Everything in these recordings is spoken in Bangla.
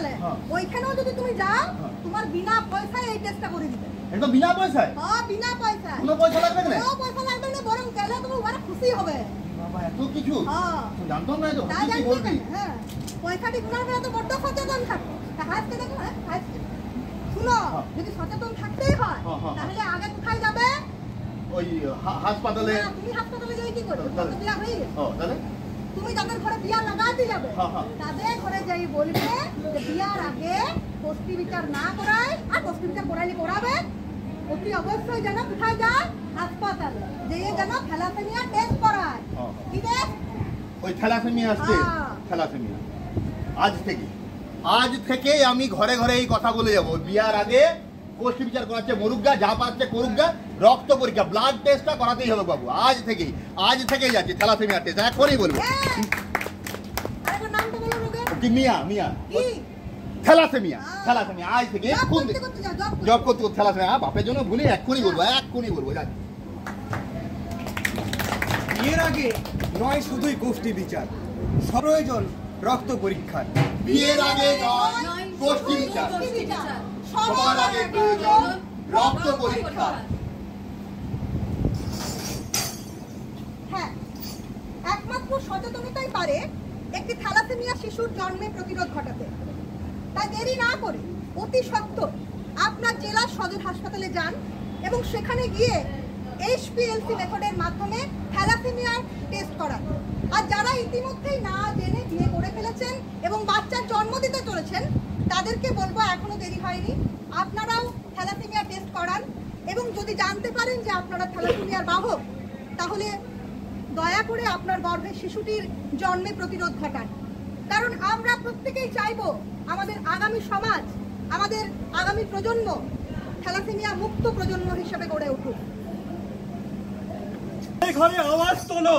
হাসপাতালে ওইখানেও যদি তুমি যাও তোমার বিনা পয়সায় এই টেস্টটা করে দিবে। একদম বিনা পয়সায়? হ্যাঁ বিনা পয়সায়। কোনো পয়সা লাগবে না? কোনো পয়সা লাগবে না, বরং গেলে তুমি বড় খুশি হবে। বাবা এত কিছু? হ্যাঁ জানতাম না। তো কি বলবি? হ্যাঁ পয়সাটি গুনার বেলা তো বড় সচেতন থাকো। তা হাতকে দেখো, হাত শুনো, যদি সচেতন থাকতেই হয় তাহলে আগে কোথায় যাবে? ওই হাসপাতালে। তুমি হাসপাতালে যাই কি করবে? বিয়া হয়ে গেছে। তাহলে তুমি যাদের ঘরে বিয়া লাগাতে যাবে তাদের ঘরে যাই বলবে যে বিয়ার আগে পুষ্টি বিচার না করায়, আর পুষ্টি বিচার করাইলে করাবে, অতি অবশ্যই যেন কোথায় যায়? হাসপাতালে যেয়ে যেন থ্যালাসেমিয়া টেস্ট করায়। কি টেস্ট? ওই থ্যালাসেমিয়া আসছে। থ্যালাসেমিয়া আজ থেকে আমি ঘরে ঘরে এই কথা বলে যাবো, বিয়ার আগে পুষ্টি বিচার করাচ্ছে মরুগা, যা পাচ্ছে করুগা, রক্ত পরীক্ষা ব্লাড টেস্টটা করাতেই হবে বাবু। আজ থেকেই যাচ্ছে থ্যালাসেমিয়া টেস্ট, এখনই বলবো। মিয়া মিয়া থ্যালাসেমিয়া আজ থেকে জব করতে থ্যালাসেমিয়া বাপের জন্য ভুলি, এক্ষুনি বলবো। বিয়ের আগে নয় শুধুই গোষ্ঠী বিচার, প্রয়োজন রক্ত পরীক্ষার। বিয়ের আগে নয় গোষ্ঠী বিচার, সবার আগে প্রয়োজন রক্ত পরীক্ষা। হ্যাঁ, একমাত্র সচেতনতাই পারে একটি থ্যালাসেমিয়া শিশুর জন্মে প্রতিরোধ ঘটাতে। তাই দেরি না করে অতি সত্বর আপনার জেলার সদর হাসপাতালে যান এবং সেখানে গিয়ে HPLC মেথডের মাধ্যমে থ্যালাসেমিয়ার টেস্ট করান। আর যারা ইতিমধ্যেই না জেনে বিয়ে করে ফেলেছেন এবং বাচ্চার জন্ম দিতে চলেছেন তাদেরকে বলবো এখনো দেরি হয়নি, আপনারাও থ্যালাসেমিয়া টেস্ট করান। এবং যদি জানতে পারেন যে আপনারা থ্যালাসেমিয়ার বাহক, তাহলে দয়া করে আপনার গর্ভের শিশুটির জন্মে প্রতিরোধ ঘটান। কারণ আমরা প্রত্যেকেই চাইবো আমাদের আগামী সমাজ, আমাদের আগামী প্রজন্ম থ্যালাসেমিয়া মুক্ত প্রজন্ম হিসেবে গড়ে উঠুক। ঘরে আওয়াজ তোলো,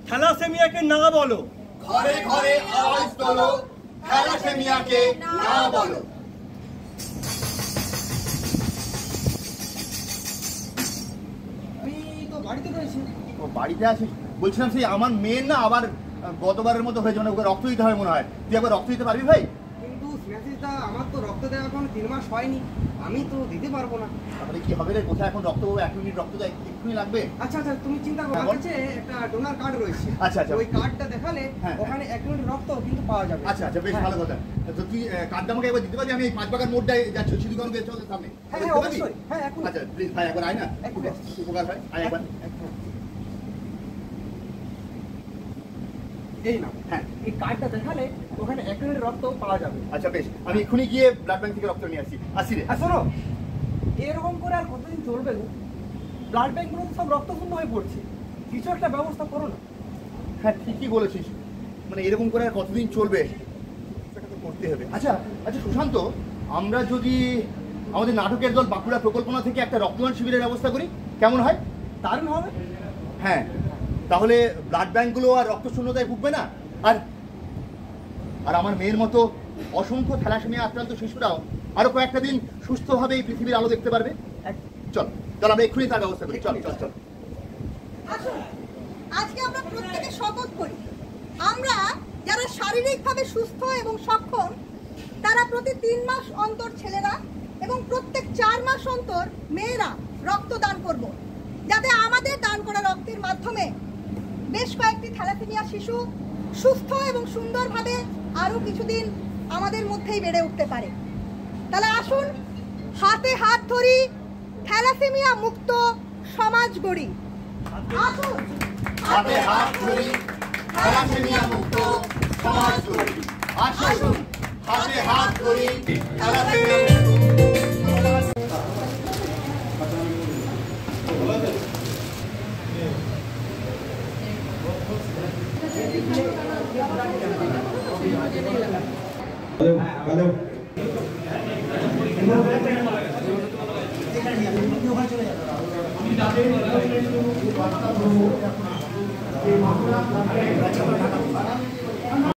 থ্যালাসেমিয়াকে না বলো। ঘরে ঘরে আওয়াজ তোলো, থ্যালাসেমিয়াকে না বলো। আমি তো বাড়িতে রয়েছি। ও বাড়িতে আছিস? বলছিলাম সেই আমার মেয়ের না আবার গতবারের মতো হয়েছে, মানে ওকে রক্ত দিতে হবে মনে হয়। তুই একবার রক্ত দিতে পারবি ভাই? কিন্তু স্নেহাশিসদা, আমার তো রক্ত দেওয়া এখন 3 মাস হয়নি, আমি তো দিতে পারবো না। তাহলে কি হবে রে? কোথায় এখন রক্ত পাবো? 1 মিনিট রক্ত দেয়, এক্ষুনি লাগবে। আচ্ছা তুমি চিন্তা করো, আমার কাছে একটা ডোনার কার্ড রয়েছে। আচ্ছা ওই কার্ডটা দেখালে ওখানে 1 মিনিট রক্ত কিন্তু পাওয়া যাবে। আচ্ছা বেশ ভালো কথা। তো তুই কার্ডটা আমাকে একবার দিতে পারবি? আমি এই 5 বাগান মোড়টায় যাচ্ছি, সিধু কানু গেছে সামনে। হ্যাঁ অবশ্যই। হ্যাঁ এখন। আচ্ছা প্লিজ ভাই একবার আয় না, উপকার হয়, আয় একবার। এই না, হ্যাঁ এই কার্ডটা দেখালে ওখানে 1 মিনিট রক্ত পাওয়া যাবে। আচ্ছা বেশ, আমি এক্ষুনি গিয়ে ব্লাড ব্যাংক থেকে রক্ত নিয়ে আসি রে। আর শোনো, এরকম করে আর কতদিন চলবে গো? ব্লাড ব্যাংকগুলো সব রক্তশূন্য হয়ে পড়ছে, কিছু একটা ব্যবস্থা করো না। হ্যাঁ ঠিকই বলেছিস, মানে এরকম করে আর কতদিন চলবে, সেটা তো করতে হবে। আচ্ছা সুশান্ত, আমরা যদি আমাদের নাটকের দল বাঁকুড়া প্রকল্পনা থেকে একটা রক্তদান শিবিরের ব্যবস্থা করি কেমন হয়? দারুণ হবে। হ্যাঁ, তাহলে ব্লাড ব্যাংকগুলো আর রক্ত শূন্যতায় ভুগবে না। আর আমার মেয়ের মতো অসংখ্য থ্যালাসেমিয়া আক্রান্ত শিশুরাও আরো কয়েকটা দিন সুস্থভাবে এই পৃথিবীর আলো দেখতে পারবে। চল আমরা এক্ষুনি তার ব্যবস্থা করি। চল আসুন, আজকে আমরা প্রত্যেকে শপথ করি, আমরা যারা শারীরিকভাবে সুস্থ এবং সক্ষম তারা প্রতি 3 মাস অন্তর ছেলেরা এবং প্রত্যেক 4 মাস অন্তর মেয়েরা রক্ত দান করব, যাতে আমাদের দান করা রক্তের মাধ্যমে বেশ কয়েকটি থ্যালাসেমিয়া শিশু সুস্থ এবং সুন্দরভাবে আরো কিছুদিন আমাদের মধ্যেই বেড়ে উঠতে পারে। তাহলে আসুন হাতে হাত ধরি, থ্যালাসেমিয়া মুক্ত সমাজ গড়ি। আসুন হাতে হাত ধরি, থ্যালাসেমিয়া মুক্ত সমাজ গড়ি। আসুন হাতে হাত ধরি, থ্যালাসেমিয়া হ্যালো চলে যাবে।